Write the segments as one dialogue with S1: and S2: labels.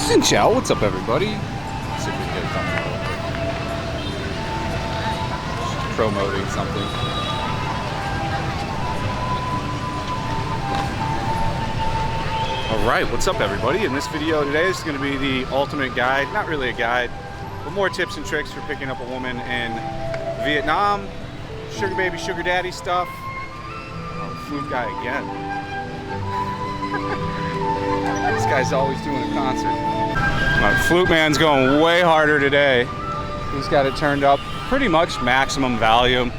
S1: Xin Chow, what's up everybody? Let's see if we can get it done real quick. Just promoting something. Alright, what's up everybody? In this video today is going to be the ultimate guide, not really a guide, but more tips and tricks for picking up a woman in Vietnam. Sugar baby, sugar daddy stuff. Oh, flute guy again. This guy's always doing a concert. My flute man's going way harder today. He's got it turned up pretty much maximum volume,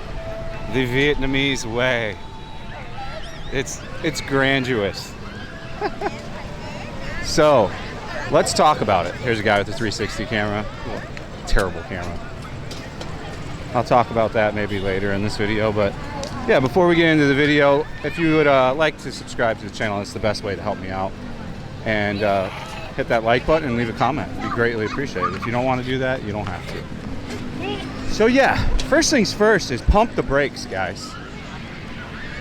S1: the Vietnamese way. It's grandiose. So, let's talk about it. Here's a guy with a 360 camera. Terrible camera. I'll talk about that maybe later in this video, but yeah, before we get into the video, if you would like to subscribe to the channel, it's the best way to help me out. And hit that like button and leave a comment. It'd be greatly appreciated. If you don't want to do that, you don't have to. So yeah, first things first is pump the brakes, guys.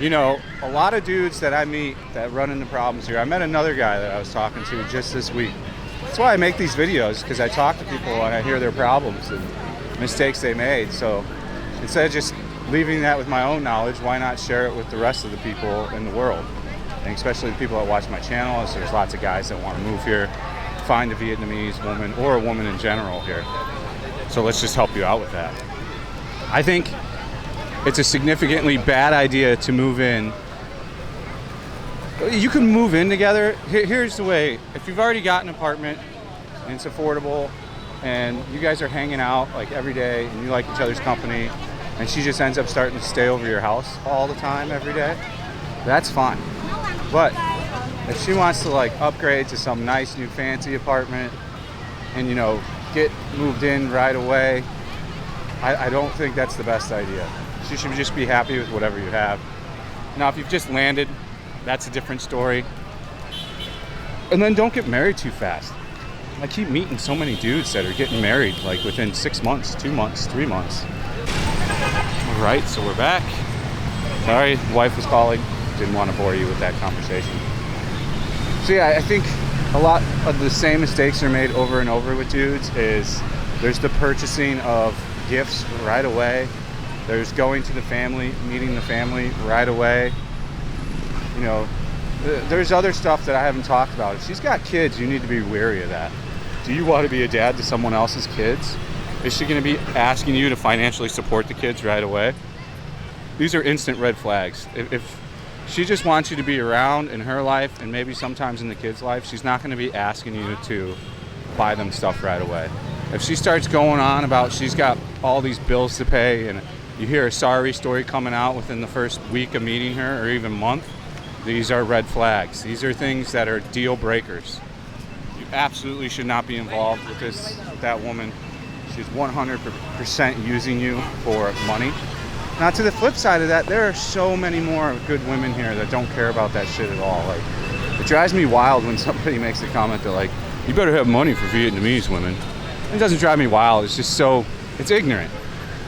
S1: You know, a lot of dudes that I meet that run into problems here. I met another guy that I was talking to just this week. That's why I make these videos, because I talk to people and I hear their problems and mistakes they made. So instead of just leaving that with my own knowledge, why not share it with the rest of the people in the world? And especially the people that watch my channel, as there's lots of guys that want to move here, find a Vietnamese woman or a woman in general here. So let's just help you out with that. I think it's a significantly bad idea to move in. You can move in together. Here's the way. If you've already got an apartment and it's affordable and you guys are hanging out like every day and you like each other's company and she just ends up starting to stay over your house all the time every day, that's fine. But if she wants to like upgrade to some nice new fancy apartment and, you know, get moved in right away, I don't think that's the best idea. She should just be happy with whatever you have. Now, if you've just landed, that's a different story. And then don't get married too fast. I keep meeting so many dudes that are getting married like within 6 months, 2 months, 3 months. All right, so we're back. Sorry, wife was calling. Didn't want to bore you with that conversation. So yeah, I think a lot of the same mistakes are made over and over with dudes. Is there's the purchasing of gifts right away. There's going to the family, meeting the family right away. You know, there's other stuff that I haven't talked about. If she's got kids, you need to be wary of that. Do you want to be a dad to someone else's kids? Is she going to be asking you to financially support the kids right away? These are instant red flags. If she just wants you to be around in her life and maybe sometimes in the kids' life, she's not going to be asking you to buy them stuff right away. If she starts going on about she's got all these bills to pay and you hear a sorry story coming out within the first week of meeting her or even month, these are red flags. These are things that are deal breakers. You absolutely should not be involved with that woman. She's 100% using you for money. Now, to the flip side of that, there are so many more good women here that don't care about that shit at all. Like, it drives me wild when somebody makes a comment that like, you better have money for Vietnamese women. It doesn't drive me wild. It's just it's ignorant.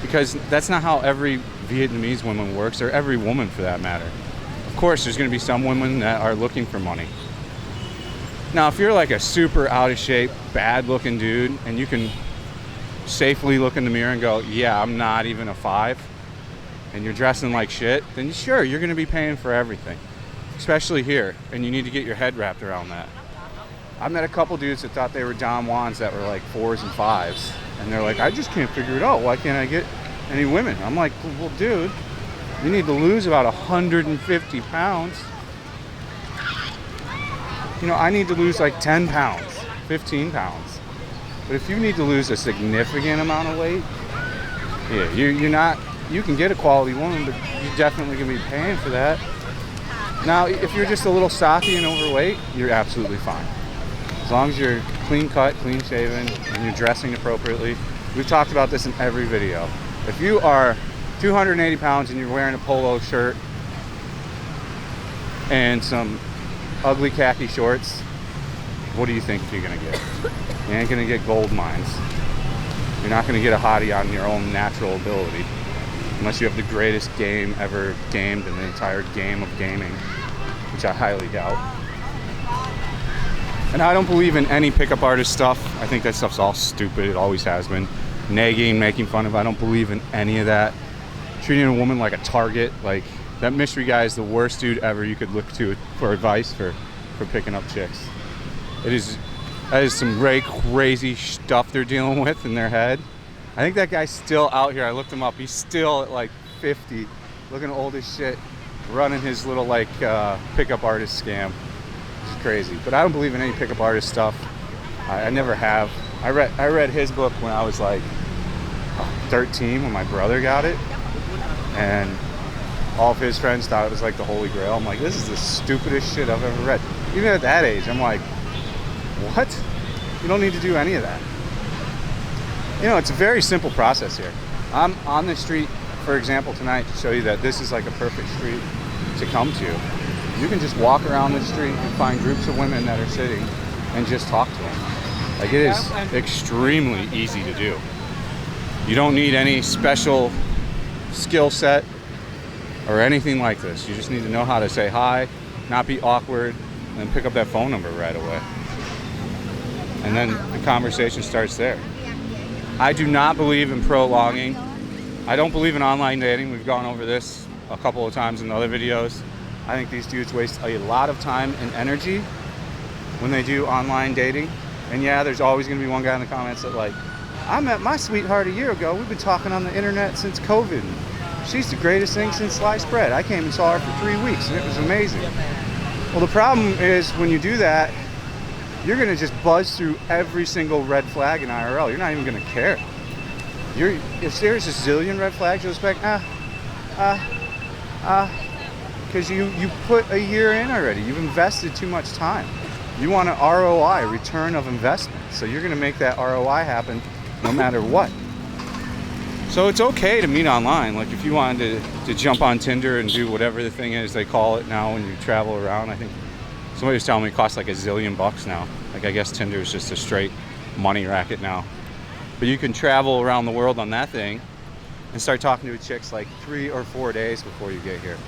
S1: Because that's not how every Vietnamese woman works, or every woman for that matter. Of course, there's going to be some women that are looking for money. Now, if you're like a super out of shape, bad looking dude, and you can safely look in the mirror and go, yeah, I'm not even a 5, and you're dressing like shit, then sure, you're going to be paying for everything. Especially here, and you need to get your head wrapped around that. I met a couple dudes that thought they were Don Juans that were like 4s and 5s. And they're like, I just can't figure it out. Why can't I get any women? I'm like, well, dude, you need to lose about 150 pounds. You know, I need to lose like 10 pounds, 15 pounds. But if you need to lose a significant amount of weight, yeah, you can get a quality woman, but you're definitely going to be paying for that. Now, if you're just a little stocky and overweight, you're absolutely fine. As long as you're clean cut, clean shaven, and you're dressing appropriately. We've talked about this in every video. If you are 280 pounds and you're wearing a polo shirt and some ugly khaki shorts, what do you think you're gonna get? You ain't gonna get gold mines. You're not gonna get a hottie on your own natural ability. Unless you have the greatest game ever gamed in the entire game of gaming, which I highly doubt. And I don't believe in any pickup artist stuff. I think that stuff's all stupid. It always has been. Nagging, making fun of. I don't believe in any of that. Treating a woman like a target. Like, that mystery guy is the worst dude ever you could look to for advice for picking up chicks. That is some very crazy stuff they're dealing with in their head. I think that guy's still out here. I looked him up. He's still at like 50, looking old as shit, running his little like pickup artist scam. It's crazy. But I don't believe in any pickup artist stuff. I never have. I read his book when I was like 13 when my brother got it, and all of his friends thought it was like the Holy Grail. I'm like, this is the stupidest shit I've ever read. Even at that age, I'm like, what? You don't need to do any of that. You know, it's a very simple process here. I'm on the street, for example, tonight to show you that this is like a perfect street to come to. You can just walk around the street and find groups of women that are sitting and just talk to them. Like, it is extremely easy to do. You don't need any special skill set or anything like this. You just need to know how to say hi, not be awkward, and then pick up that phone number right away. And then the conversation starts there. I do not believe in prolonging. I don't believe in online dating. We've gone over this a couple of times in other videos. I think these dudes waste a lot of time and energy when they do online dating. And yeah, there's always going to be one guy in the comments that like, I met my sweetheart a year ago. We've been talking on the internet since COVID. She's the greatest thing since sliced bread. I came and saw her for 3 weeks and it was amazing. Well, the problem is when you do that, you're going to just buzz through every single red flag in IRL. You're not even going to care. If there's a zillion red flags, you'll expect, because you put a year in already. You've invested too much time. You want an ROI, return of investment. So you're going to make that ROI happen no matter what. So it's okay to meet online. Like if you wanted to jump on Tinder and do whatever the thing is they call it now when you travel around. I think somebody was telling me it costs like $1 zillion now. Like I guess Tinder is just a straight money racket now. But you can travel around the world on that thing and start talking to chicks like 3 or 4 days before you get here.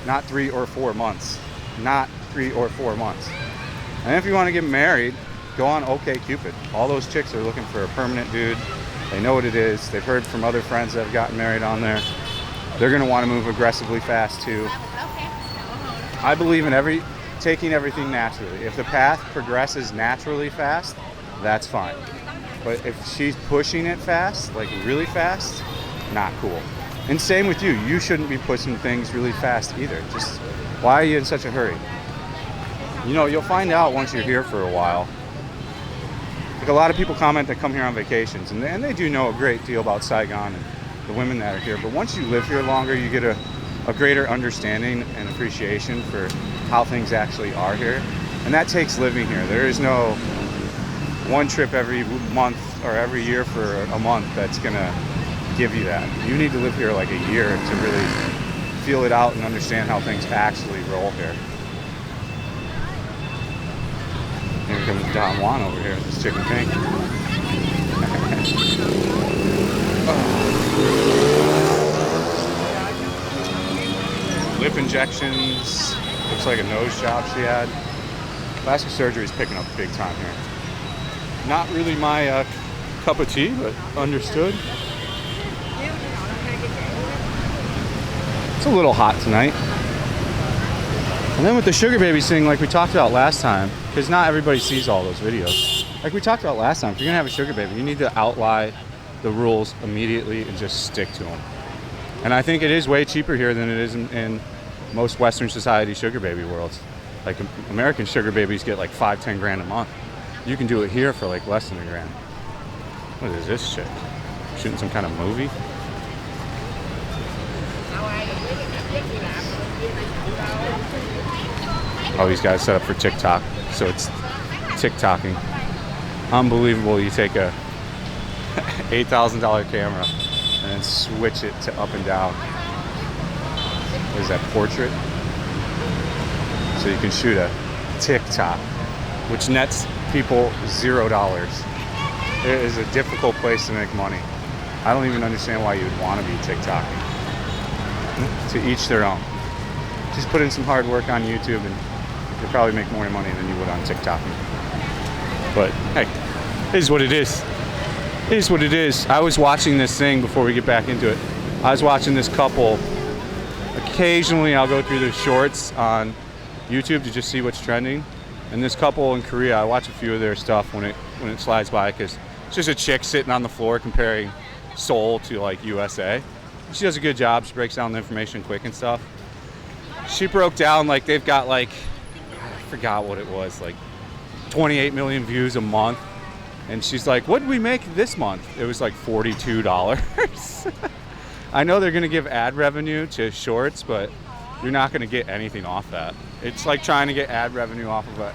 S1: Not 3 or 4 months. Not 3 or 4 months. And if you want to get married, go on OkCupid. All those chicks are looking for a permanent dude. They know what it is. They've heard from other friends that have gotten married on there. They're going to want to move aggressively fast too. I believe in taking everything naturally. If the path progresses naturally fast, that's fine. But if she's pushing it fast, like really fast, not cool. And same with you. You shouldn't be pushing things really fast either. Just, why are you in such a hurry? You know, you'll find out once you're here for a while. Like a lot of people comment that come here on vacations, and they do know a great deal about Saigon and the women that are here. But once you live here longer, you get a greater understanding and appreciation for how things actually are here. And that takes living here. There is no one trip every month or every year for a month that's gonna give you that. You need to live here like a year to really feel it out and understand how things actually roll here. Here comes Don Juan over here, this chicken pink. Lip injections. Looks like a nose job she had. Plastic surgery is picking up big time here. Not really my cup of tea, but understood. It's a little hot tonight. And then with the sugar babies thing, like we talked about last time, because not everybody sees all those videos. Like we talked about last time, if you're gonna have a sugar baby, you need to outline the rules immediately and just stick to them. And I think it is way cheaper here than it is in most Western society sugar baby worlds. Like American sugar babies get like 5-10 grand a month. You can do it here for like less than $1 grand. What is this shit? Shooting some kind of movie? Oh, he's got it set up for TikTok, so it's TikToking. Unbelievable, you take a $8,000 camera and then switch it to up and down. What is that, portrait? So you can shoot a TikTok, which nets people $0. It is a difficult place to make money. I don't even understand why you would want to be TikToking. To each their own. Just put in some hard work on YouTube and you'll probably make more money than you would on TikToking. But hey, it is what it is. It is what it is. I was watching this thing before we get back into it. I was watching this couple. Occasionally I'll go through their shorts on YouTube to just see what's trending. And this couple in Korea, I watch a few of their stuff when it slides by, because it's just a chick sitting on the floor comparing Seoul to like USA. She does a good job. She breaks down the information quick and stuff. She broke down like they've got like, I forgot what it was, like 28 million views a month. And she's like, what did we make this month? It was like $42. I know they're gonna give ad revenue to shorts, but you're not gonna get anything off that. It's like trying to get ad revenue off of a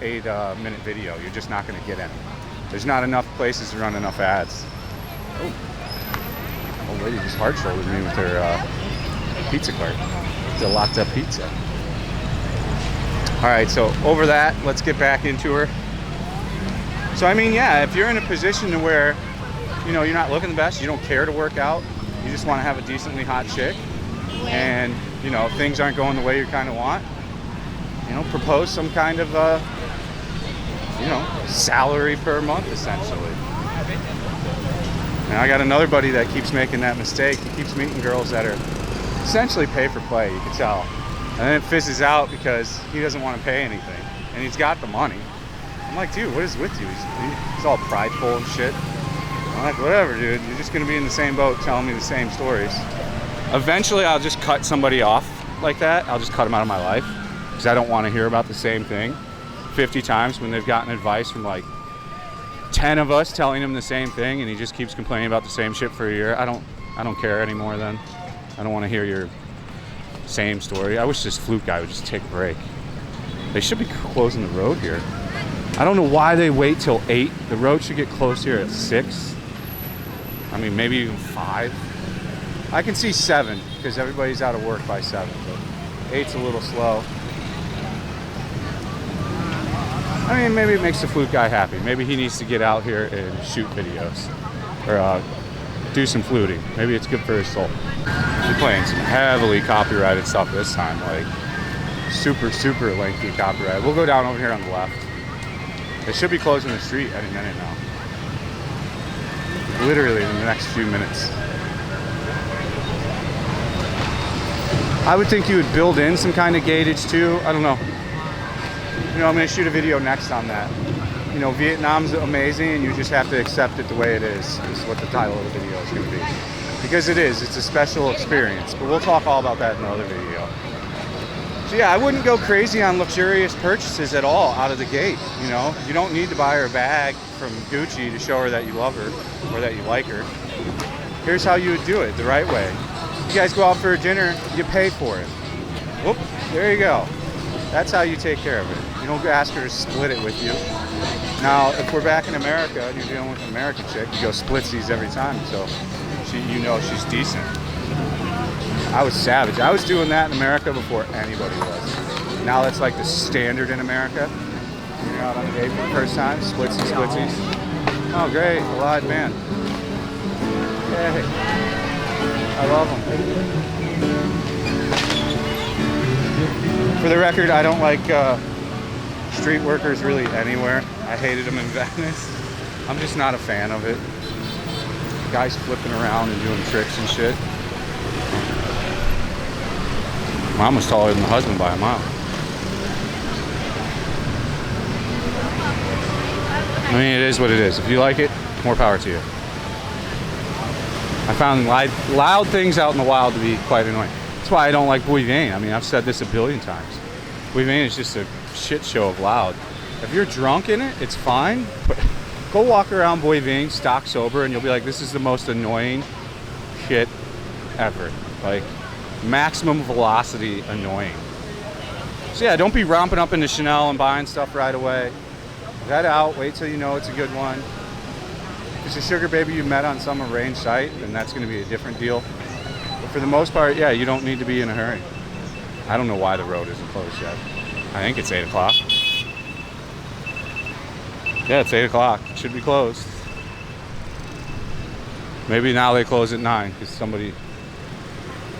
S1: eight minute video. You're just not gonna get any. There's not enough places to run enough ads. Oh, old lady just hard shouldered me with her pizza cart. The locked up pizza. All right, so over that, let's get back into her. So I mean, yeah, if you're in a position to where, you know, you're not looking the best, you don't care to work out, you just want to have a decently hot chick, and you know things aren't going the way you kind of want, you know, propose some kind of you know, salary per month essentially. Now I got another buddy that keeps making that mistake. He keeps meeting girls that are essentially pay for play, you can tell, and then it fizzes out because he doesn't want to pay anything, and he's got the money. I'm like, dude, what is with you? He's all prideful and shit. I'm like, whatever, dude. You're just gonna be in the same boat telling me the same stories. Eventually, I'll just cut somebody off like that. I'll just cut them out of my life because I don't want to hear about the same thing 50 times when they've gotten advice from like 10 of us telling him the same thing, and he just keeps complaining about the same shit for a year. I don't care anymore then. I don't want to hear your same story. I wish this Fluke guy would just take a break. They should be closing the road here. I don't know why they wait till 8. The road should get closed here at 6. I mean, maybe even 5. I can see 7 because everybody's out of work by 7, but 8's a little slow. I mean, maybe it makes the Fluke guy happy. Maybe he needs to get out here and shoot videos or do some fluting. Maybe it's good for his soul. We're playing some heavily copyrighted stuff this time, like super, super lengthy copyright. We'll go down over here on the left. They should be closing the street any minute now. Literally in the next few minutes. I would think you would build in some kind of gatage too. I don't know. You know, I'm going to shoot a video next on that. You know, Vietnam's amazing and you just have to accept it the way it is what the title of the video is going to be. Because it is. It's a special experience. But we'll talk all about that in another video. So yeah, I wouldn't go crazy on luxurious purchases at all out of the gate, you know? You don't need to buy her a bag from Gucci to show her that you love her or that you like her. Here's how you would do it the right way. You guys go out for a dinner, you pay for it. Whoop, there you go. That's how you take care of it. You don't ask her to split it with you. Now, if we're back in America and you're dealing with an American chick, you go splitsies every time, so you know she's decent. I was savage. I was doing that in America before anybody was. Now that's like the standard in America. When you're out on a date for the first time, splitsies. Oh, great, a live band. Yay. I love them. For the record, I don't like street workers really anywhere. I hated them in Venice. I'm just not a fan of it. Guys flipping around and doing tricks and shit. Mom was taller than the husband by a mile. I mean, it is what it is. If you like it, more power to you. I found loud things out in the wild to be quite annoying. That's why I don't like Bui Vane. I mean, I've said this a billion times. Bui Vane is just a shit show of loud. If you're drunk in it, it's fine. But go walk around Bui Vane stock sober and you'll be like, this is the most annoying shit ever. Like, maximum velocity annoying. So yeah, don't be romping up into Chanel and buying stuff right away. Vet out, wait till you know it's a good one. If it's a sugar baby you met on some arranged site, then that's going to be a different deal. But for the most part, yeah, you don't need to be in a hurry. I don't know why the road isn't closed yet. I think it's 8 o'clock. Yeah, it's 8 o'clock. It should be closed. Maybe now they close at 9 because somebody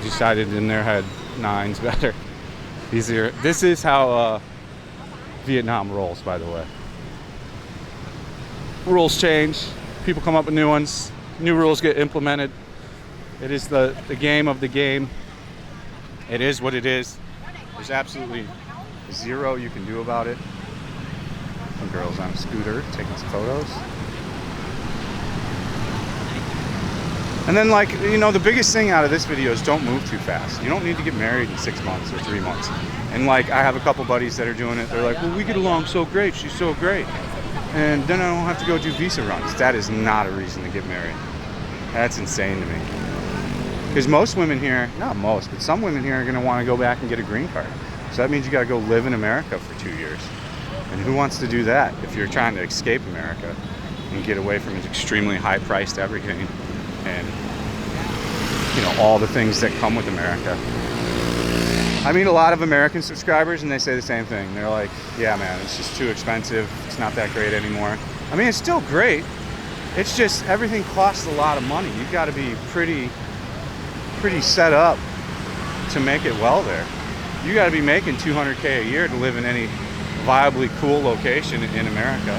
S1: decided in their head 9's better. Easier. This is how Vietnam rolls, by the way. rules change, people come up with new ones, new rules get implemented. It is the game of the game. It is what it is. There's absolutely zero you can do about it. Some girls on a scooter taking some photos. And then, like, you know, the biggest thing out of this video is don't move too fast. You don't need to get married in 6 months or 3 months. And like, I have a couple buddies that are doing it. They're like, well, we get along so great. She's so great. And then I don't have to go do visa runs. That is not a reason to get married. That's insane to me. Because most women here, not most, but some women here are going to want to go back and get a green card. So that means you got to go live in America for 2 years. And who wants to do that if you're trying to escape America and get away from its extremely high-priced everything and, you know, all the things that come with America? I meet a lot of American subscribers and they say the same thing. They're like, yeah, man, it's just too expensive. It's not that great anymore. I mean, it's still great. It's just everything costs a lot of money. You've got to be pretty set up to make it well there. You got to be making $200K a year to live in any viably cool location in America.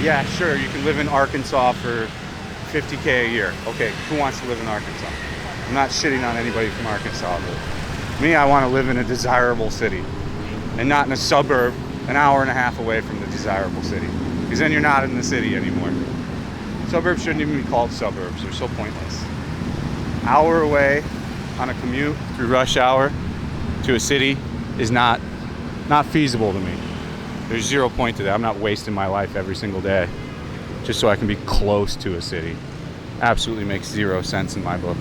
S1: Yeah, sure, you can live in Arkansas for $50K a year. Okay, who wants to live in Arkansas? I'm not shitting on anybody from Arkansas, but me, I want to live in a desirable city and not in a suburb an hour and a half away from the desirable city, because then you're not in the city anymore. Suburbs shouldn't even be called suburbs. They're so pointless. Hour away on a commute through rush hour to a city is not feasible to me. There's 0 point to that. I'm not wasting my life every single day just so I can be close to a city. Absolutely makes 0 sense in my book.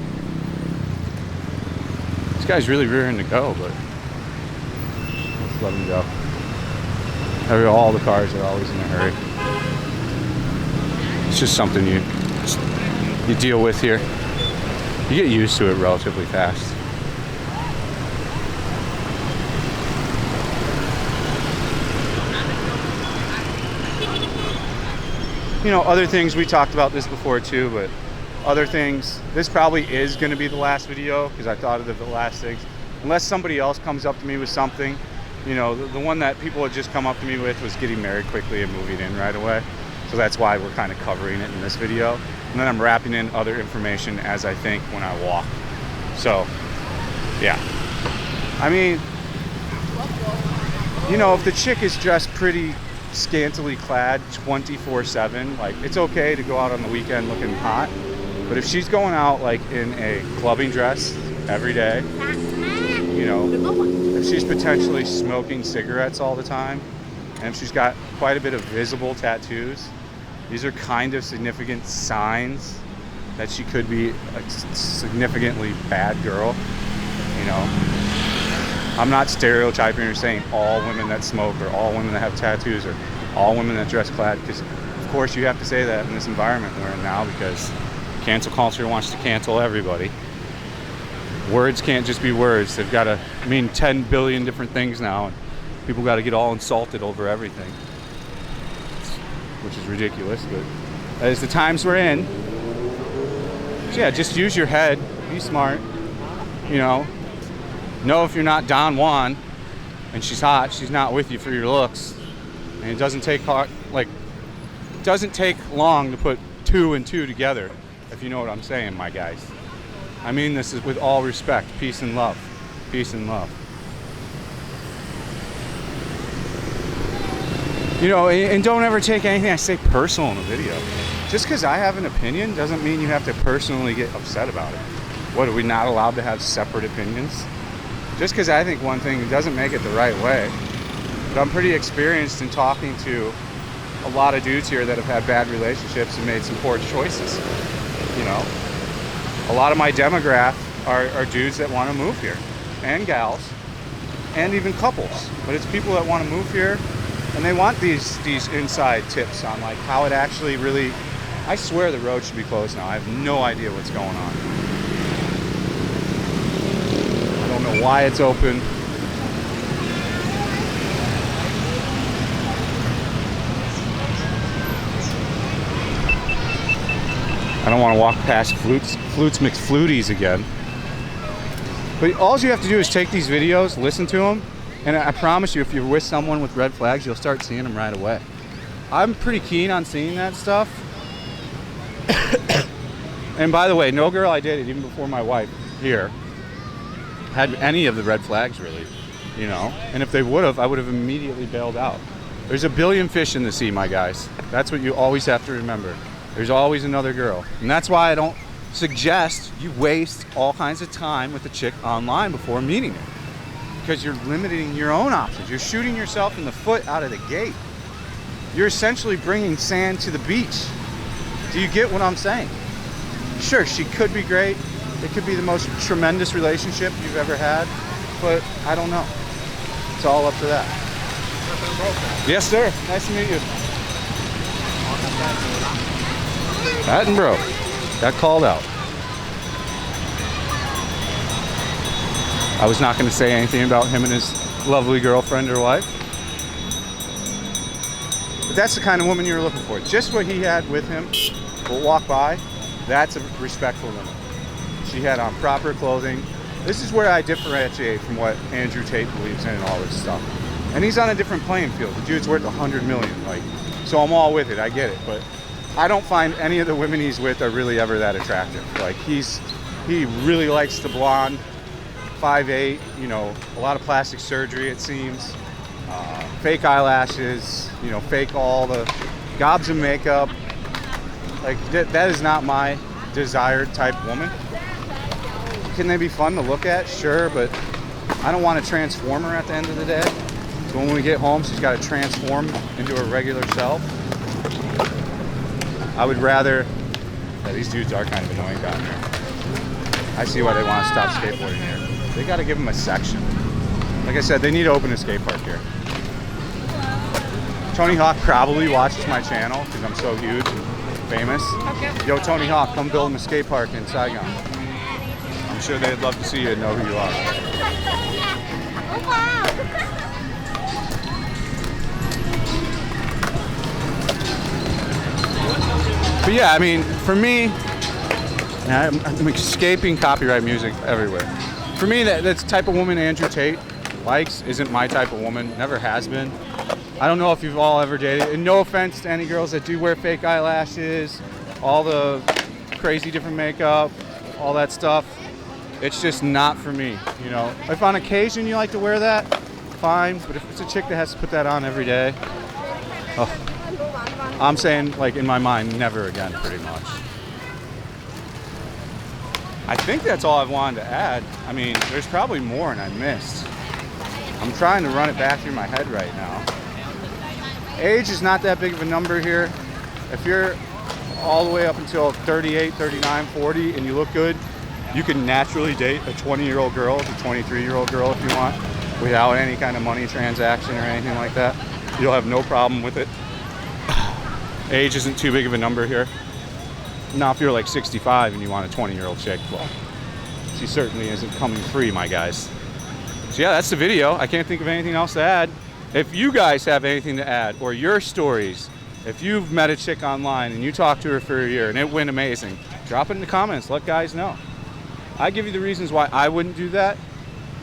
S1: This guy's really rearing to go, but let's let him go. All the cars are always in a hurry. It's just something you deal with here. You get used to it relatively fast. You know, other things, we talked about this before too, but other things, this probably is going to be the last video because I thought of the last things. Unless somebody else comes up to me with something. You know, the one that people had just come up to me with was getting married quickly and moving in right away. So that's why we're kind of covering it in this video. And then I'm wrapping in other information as I think when I walk. So, yeah. I mean, you know, if the chick is dressed pretty scantily clad 24/7, like, it's okay to go out on the weekend looking hot. But if she's going out like in a clubbing dress every day, you know, if she's potentially smoking cigarettes all the time, and if she's got quite a bit of visible tattoos, these are kind of significant signs that she could be a significantly bad girl. You know, I'm not stereotyping or saying all women that smoke or all women that have tattoos or all women that dress clad, because of course you have to say that in this environment we're in now, because cancel culture wants to cancel everybody. Words can't just be words. They've got to mean 10 billion different things now, and people got to get all insulted over everything, which is ridiculous, but that is the times we're in. So yeah, just use your head, be smart, you know if you're not Don Juan and she's hot, she's not with you for your looks. And it doesn't take long to put 2 and 2 together, if you know what I'm saying, my guys. I mean this is with all respect. Peace and love. Peace and love. You know, and don't ever take anything I say personal in a video. Just because I have an opinion doesn't mean you have to personally get upset about it. What, are we not allowed to have separate opinions? Just because I think one thing doesn't make it the right way. But I'm pretty experienced in talking to a lot of dudes here that have had bad relationships and made some poor choices. You know, a lot of my demographic are dudes that want to move here, and gals, and even couples. But it's people that want to move here, and they want these inside tips on like how it actually really. I swear the road should be closed now. I have no idea what's going on. I don't know why it's open. I don't want to walk past Flutes McFluties again. But all you have to do is take these videos, listen to them, and I promise you, if you're with someone with red flags, you'll start seeing them right away. I'm pretty keen on seeing that stuff. And by the way, no girl I dated, even before my wife here, had any of the red flags really, you know. And if they would have, I would have immediately bailed out. There's a billion fish in the sea, my guys. That's what you always have to remember. There's always another girl. And that's why I don't suggest you waste all kinds of time with a chick online before meeting her. Because you're limiting your own options. You're shooting yourself in the foot out of the gate. You're essentially bringing sand to the beach. Do you get what I'm saying? Sure, she could be great. It could be the most tremendous relationship you've ever had, but I don't know. It's all up to that. Yes, sir. Nice to meet you. That and bro. Got called out. I was not going to say anything about him and his lovely girlfriend or wife. But that's the kind of woman you're looking for. Just what he had with him will walk by. That's a respectful woman. She had on proper clothing. This is where I differentiate from what Andrew Tate believes in and all this stuff. And he's on a different playing field. The dude's worth $100 million. Like, so I'm all with it. I get it. But I don't find any of the women he's with are really ever that attractive. Like, he really likes the blonde, 5'8", you know, a lot of plastic surgery, it seems. Fake eyelashes, you know, fake all the gobs of makeup. Like, that is not my desired type woman. Can they be fun to look at? Sure, but I don't want to transform her at the end of the day. So when we get home, she's got to transform into her regular self. I would rather... Yeah, these dudes are kind of annoying down here. I see why they want to stop skateboarding here. They got to give them a section. Like I said, they need to open a skate park here. Tony Hawk probably watches my channel because I'm so huge and famous. Okay. Yo, Tony Hawk, come build him a skate park in Saigon. I'm sure they'd love to see you and know who you are.
S2: Oh, wow.
S1: But yeah, I mean, for me, I'm escaping copyright music everywhere. For me, that's the type of woman Andrew Tate likes isn't my type of woman, never has been. I don't know if you've all ever dated, and no offense to any girls that do wear fake eyelashes, all the crazy different makeup, all that stuff. It's just not for me, you know. If on occasion you like to wear that, fine, but if it's a chick that has to put that on every day, I'm saying, like, in my mind, never again, pretty much. I think that's all I've wanted to add. I mean, there's probably more and I missed. I'm trying to run it back through my head right now. Age is not that big of a number here. If you're all the way up until 38, 39, 40 and you look good, you can naturally date a 20-year-old girl, a 23-year-old girl if you want, without any kind of money transaction or anything like that. You'll have no problem with it. Age isn't too big of a number here. Now, if you're like 65 and you want a 20-year-old chick, well, she certainly isn't coming free, my guys. So yeah, that's the video. I can't think of anything else to add. If you guys have anything to add, or your stories, if you've met a chick online and you talked to her for a year and it went amazing, drop it in the comments. Let guys know. I give you the reasons why I wouldn't do that.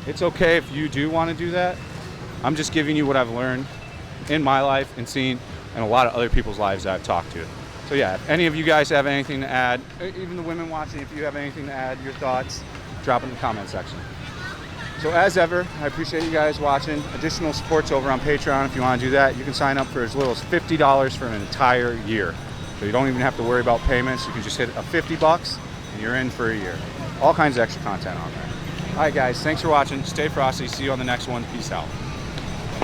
S1: It's okay if you do want to do that. I'm just giving you what I've learned in my life and seen in a lot of other people's lives that I've talked to. So yeah, if any of you guys have anything to add, even the women watching, if you have anything to add, your thoughts, drop it in the comment section. So as ever, I appreciate you guys watching. Additional support's over on Patreon. If you want to do that, you can sign up for as little as $50 for an entire year. So you don't even have to worry about payments. You can just hit a $50 and you're in for a year. All kinds of extra content on there. All right, guys, thanks for watching. Stay frosty. See you on the next one. Peace out.